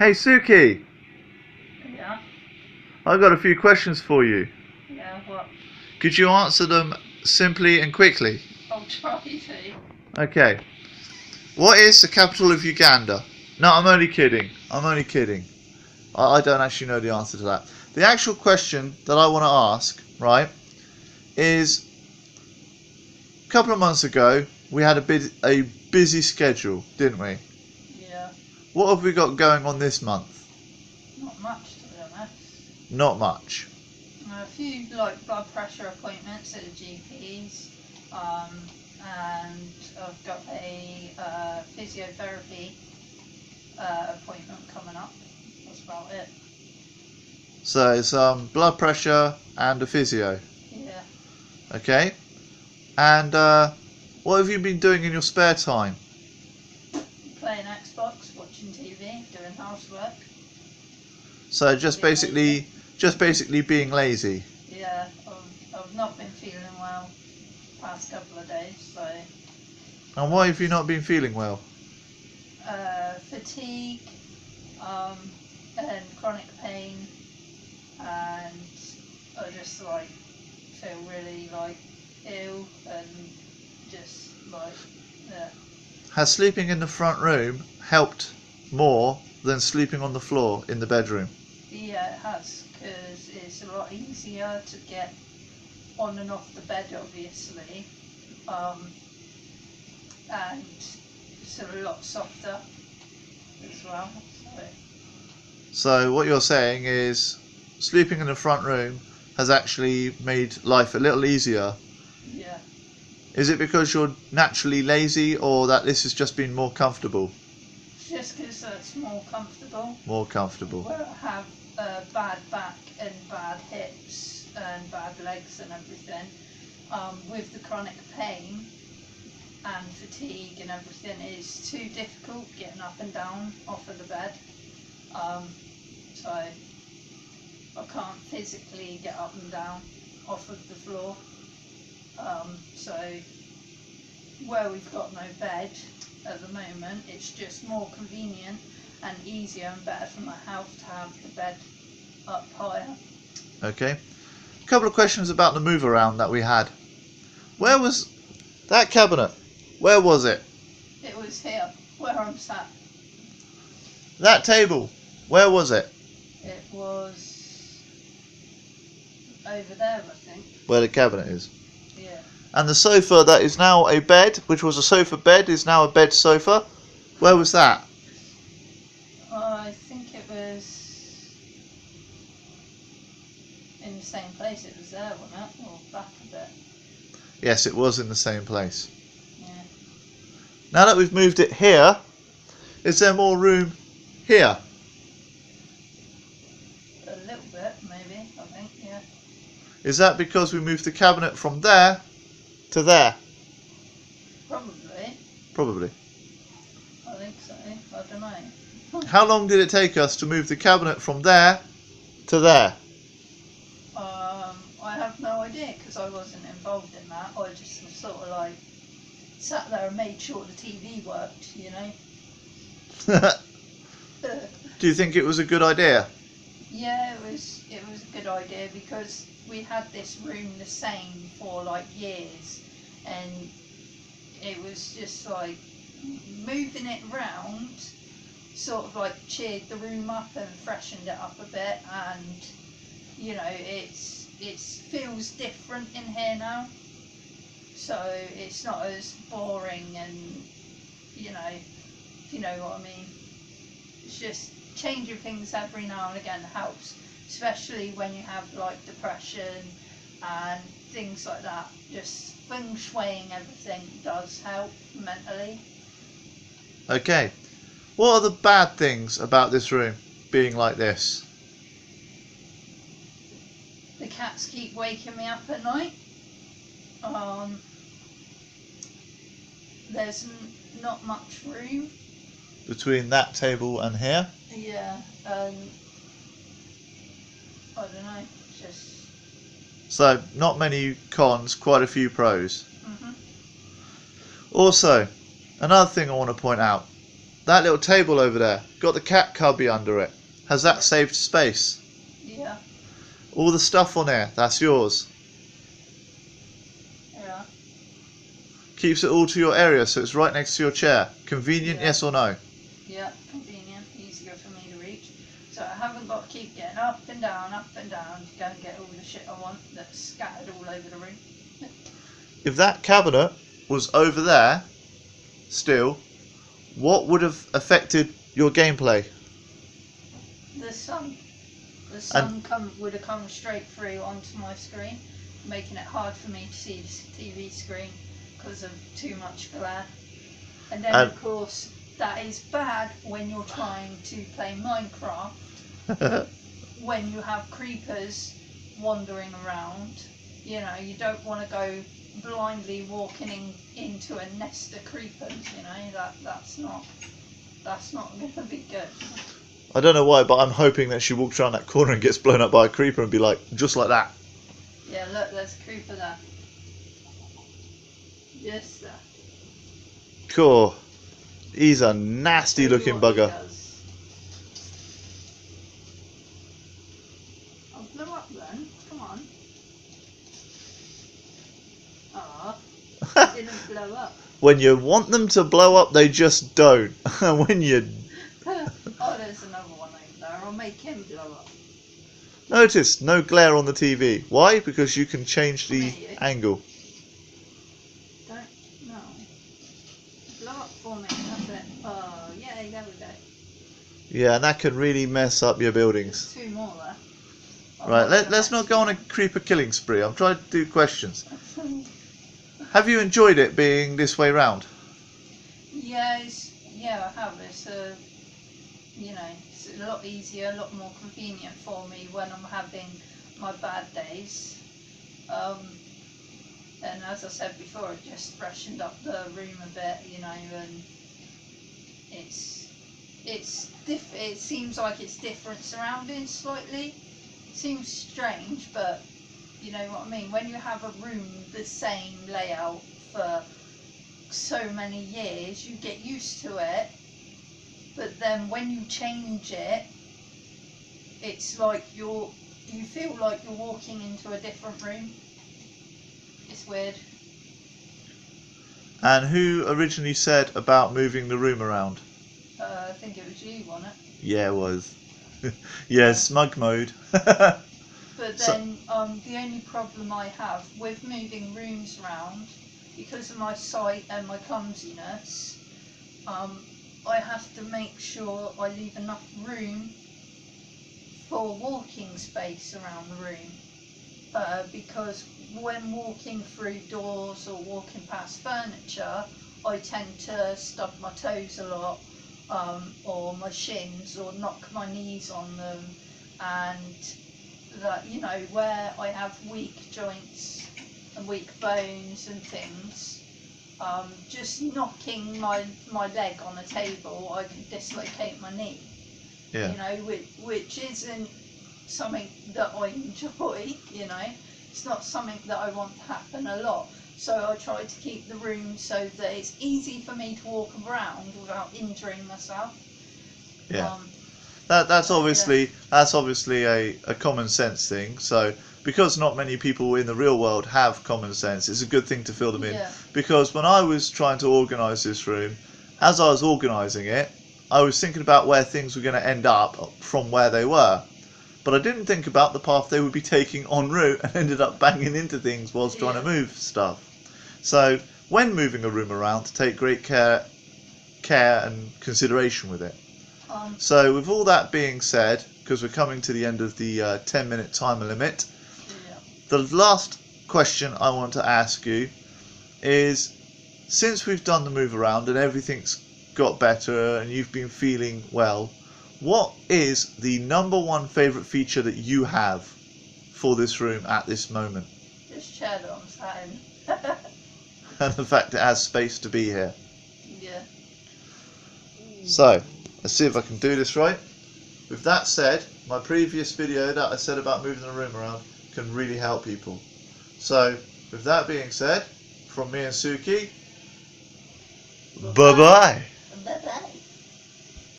Hey Sukie, Yeah. I've got a few questions for you. Yeah, what? Could you answer them simply and quickly? I'll try to. Okay. What is the capital of Uganda? No, I'm only kidding. I'm only kidding. I don't actually know the answer to that. The actual question that I want to ask, right, is a couple of months ago we had a busy schedule, didn't we? Yeah. What have we got going on this month? Not much, to be honest. Not much. A few like blood pressure appointments at the GPs, and I've got a physiotherapy appointment coming up. That's about it. So some blood pressure and a physio. Yeah. Okay. And what have you been doing in your spare time? Playing Xbox, watching TV, doing housework. So just basically being lazy. Yeah, I've not been feeling well past couple of days, so And why have you not been feeling well? fatigue, and chronic pain, and I just like feel really like ill and just like Has sleeping in the front room helped more than sleeping on the floor in the bedroom? yeah, it has, because it's a lot easier to get on and off the bed, obviously, and it's a lot softer as well. So what you're saying is sleeping in the front room has actually made life a little easier. Yeah. Is it because you're naturally lazy or that this has just been more comfortable? Just because it's more comfortable. More comfortable. Where I have a bad back and bad hips and bad legs and everything, with the chronic pain and fatigue and everything, it's too difficult getting up and down off of the bed. So I can't physically get up and down off of the floor. So where we've got no bed at the moment, it's just more convenient and easier and better for my health to have the bed up higher. Okay. A couple of questions about the move around that we had. Where was that cabinet? Where was it? It was here, where I'm sat. That table, where was it? It was over there, I think. Where the cabinet is. Yeah. And the sofa that is now a bed, which was a sofa bed, is now a bed sofa. Where was that? I think it was in the same place. It was there, wasn't it? Or back a bit. Yes, it was in the same place. Yeah. Now that we've moved it here, is there more room here? A little bit, maybe, I think, yeah. Is that because we moved the cabinet from there to there? Probably. Probably. I think so. I don't know. How long did it take us to move the cabinet from there to there? I have no idea, because I wasn't involved in that. I just sort of like sat there and made sure the TV worked, you know. Do you think it was a good idea? Yeah, it was a good idea, because we had this room the same for like years, and it was just like moving it around sort of like cheered the room up and freshened it up a bit, and you know it feels different in here now, so it's not as boring, and you know, if you know what I mean. It's just changing things every now and again helps, especially when you have like depression and things like that. Just feng shuiing everything does help mentally. Okay. What are the bad things about this room being like this? The cats keep waking me up at night. There's not much room. Between that table and here? Yeah, I don't know, just... So, not many cons, quite a few pros. Mhm. Also, another thing I want to point out. that little table over there, got the cat cubby under it. Has that saved space? Yeah. All the stuff on there, that's yours. Yeah. Keeps it all to your area, so it's right next to your chair. Convenient, Yeah. yes or no? Yeah, convenient, easier for me to reach. So I haven't got to keep getting up and down to go and get all the shit I want that's scattered all over the room. If that cabinet was over there, still, what would have affected your gameplay? The sun. The sun would have come straight through onto my screen, making it hard for me to see the TV screen because of too much glare. And then, of course, that is bad when you're trying to play Minecraft, when you have creepers wandering around. You know, you don't want to go blindly walking into a nest of creepers, you know, that's not going to be good. I don't know why, but I'm hoping that she walks around that corner and gets blown up by a creeper and be like, just like that. Yeah, look, there's a creeper there. Just there. Cool. He's a nasty looking bugger. I'll blow up then, come on. Ah, it didn't blow up. When you want them to blow up, they just don't. When you... Oh, there's another one over there. I'll make him blow up. Notice, no glare on the TV. Why? Because you can change the angle. Don't, no. Blow up for me, that's it. Oh, yay, there we go. Yeah, and that can really mess up your buildings. There's two more there. Right, let's not go on a creeper killing spree. I'm trying to do questions. Have you enjoyed it being this way round? Yeah, I have. It's you know, it's a lot easier, a lot more convenient for me when I'm having my bad days. And as I said before, it just freshened up the room a bit, you know, and it seems like it's different surroundings slightly. It seems strange, but you know what I mean. When you have a room the same layout for so many years, you get used to it. But then when you change it, it's like you feel like you're walking into a different room. It's weird. And who originally said about moving the room around? I think it was you, wasn't it? Yeah, it was. Yeah, smug mode. But then the only problem I have with moving rooms around, because of my sight and my clumsiness, I have to make sure I leave enough room for walking space around the room. Because when walking through doors or walking past furniture, I tend to stub my toes a lot, or my shins, or knock my knees on them, and that, you know, where I have weak joints and weak bones and things, just knocking my leg on a table, I can dislocate my knee. Yeah. You know, which isn't something that I enjoy, you know. It's not something that I want to happen a lot. So I try to keep the room so that it's easy for me to walk around without injuring myself. Yeah. That's obviously a common sense thing. So because not many people in the real world have common sense, it's a good thing to fill them in. Yeah. Because when I was trying to organise this room, as I was organising it, I was thinking about where things were going to end up from where they were. But I didn't think about the path they would be taking en route and ended up banging into things whilst trying to move stuff. So when moving a room around, to take great care and consideration with it. So with all that being said, because we're coming to the end of the 10-minute timer limit, the last question I want to ask you is, since we've done the move around and everything's got better and you've been feeling well, what is the #1 favourite feature that you have for this room at this moment? This chair that I'm sat in. And the fact it has space to be here. Yeah. So, let's see if I can do this right. With that said, my previous video that I said about moving the room around can really help people. So, with that being said, from me and Sukie, bye-bye. Bye-bye.